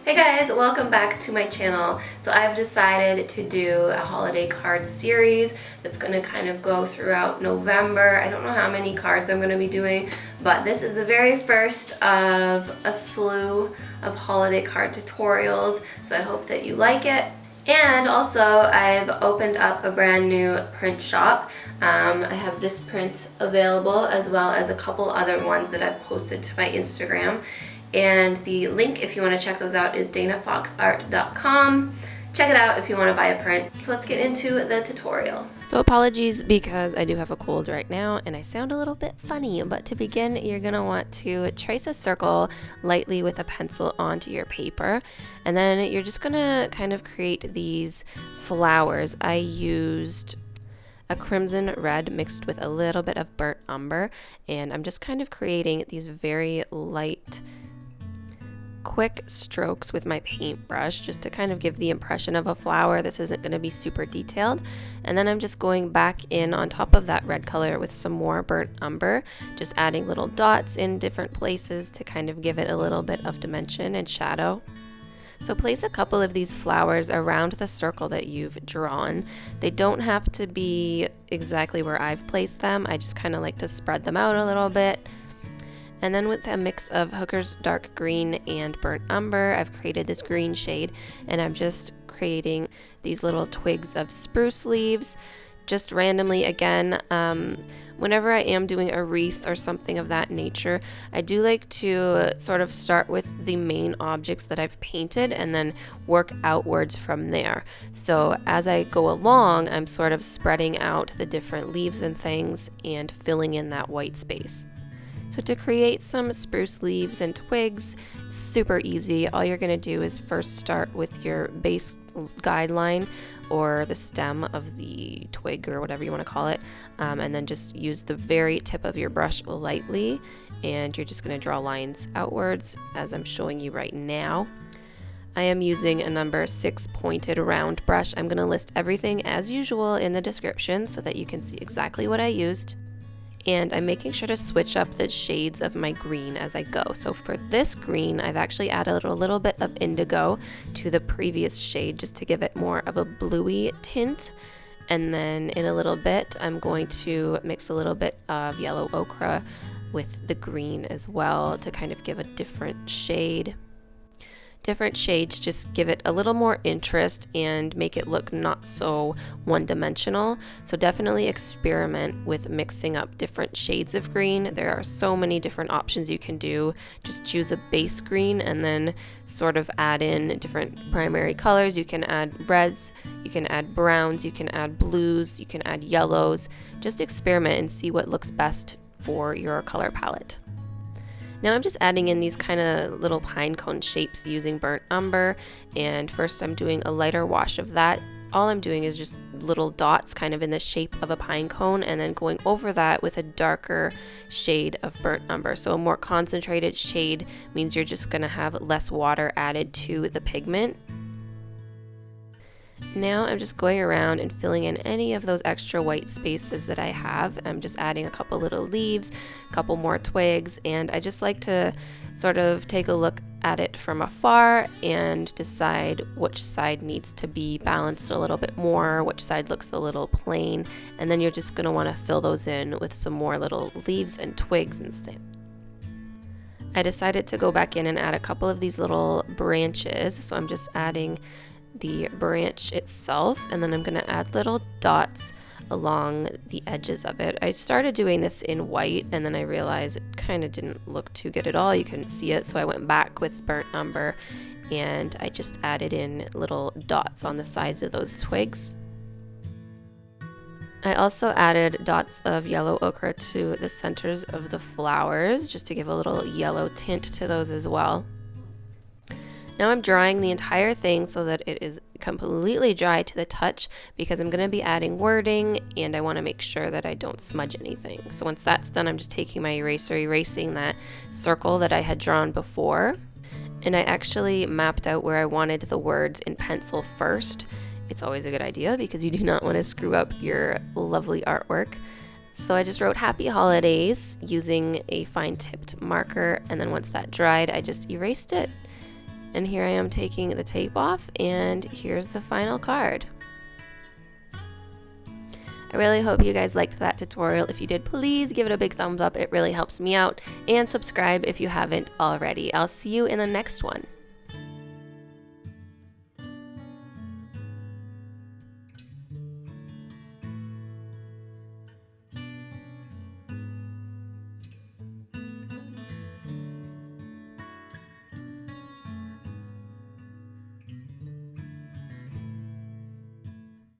Hey guys, welcome back to my channel. So I've decided to do a holiday card series that's going to kind of go throughout November. I don't know how many cards I'm going to be doing, but this is the very first of a slew of holiday card tutorials, so I hope that you like it. And also, I've opened up a brand new print shop. I have this print available as well as a couple other ones that I've posted to my Instagram. And the link, if you want to check those out, is danafoxart.com. Check it out if you want to buy a print. So let's get into the tutorial. So apologies because I do have a cold right now and I sound a little bit funny, but to begin, you're going to want to trace a circle lightly with a pencil onto your paper, and then you're just going to kind of create these flowers. I used a crimson red mixed with a little bit of burnt umber, and I'm just kind of creating these very light quick strokes with my paintbrush just to kind of give the impression of a flower. This isn't going to be super detailed. And then I'm just going back in on top of that red color with some more burnt umber, just adding little dots in different places to kind of give it a little bit of dimension and shadow. So place a couple of these flowers around the circle that you've drawn. They don't have to be exactly where I've placed them. I just kind of like to spread them out a little bit. And then with a mix of Hooker's dark green and burnt umber, I've created this green shade, and I'm just creating these little twigs of spruce leaves, just randomly. Again, whenever I am doing a wreath or something of that nature, I do like to sort of start with the main objects that I've painted and then work outwards from there. So as I go along, I'm sort of spreading out the different leaves and things and filling in that white space. So to create some spruce leaves and twigs, it's super easy. All you're going to do is first start with your base guideline or the stem of the twig or whatever you want to call it, and then just use the very tip of your brush lightly, and you're just going to draw lines outwards as I'm showing you right now. I am using a number 6 pointed round brush. I'm going to list everything as usual in the description so that you can see exactly what I used. And I'm making sure to switch up the shades of my green as I go. So for this green, I've actually added a little bit of indigo to the previous shade just to give it more of a bluey tint. And then in a little bit, I'm going to mix a little bit of yellow ochre with the green as well to kind of give a different shade. Different shades just give it a little more interest and make it look not so one-dimensional. So definitely experiment with mixing up different shades of green. There are so many different options you can do. Just choose a base green and then sort of add in different primary colors. You can add reds, you can add browns, you can add blues, you can add yellows. Just experiment and see what looks best for your color palette. Now I'm just adding in these kind of little pine cone shapes using burnt umber, and first I'm doing a lighter wash of that. All I'm doing is just little dots kind of in the shape of a pine cone, and then going over that with a darker shade of burnt umber. So a more concentrated shade means you're just going to have less water added to the pigment. Now I'm just going around and filling in any of those extra white spaces that I have. I'm just adding a couple little leaves, a couple more twigs, and I just like to sort of take a look at it from afar and decide which side needs to be balanced a little bit more, which side looks a little plain, and then you're just going to want to fill those in with some more little leaves and twigs instead. I decided to go back in and add a couple of these little branches, so I'm just adding the branch itself, and then I'm going to add little dots along the edges of it. I started doing this in white, and then I realized it kind of didn't look too good at all. You couldn't see it, so I went back with burnt umber and I just added in little dots on the sides of those twigs. I also added dots of yellow ochre to the centers of the flowers just to give a little yellow tint to those as well. Now I'm drying the entire thing so that it is completely dry to the touch, because I'm going to be adding wording and I want to make sure that I don't smudge anything. So once that's done, I'm just taking my eraser, erasing that circle that I had drawn before. And I actually mapped out where I wanted the words in pencil first. It's always a good idea because you do not want to screw up your lovely artwork. So I just wrote Happy Holidays using a fine tipped marker, and then once that dried, I just erased it. And here I am taking the tape off, and here's the final card. I really hope you guys liked that tutorial. If you did, please give it a big thumbs up. It really helps me out. And subscribe if you haven't already. I'll see you in the next one.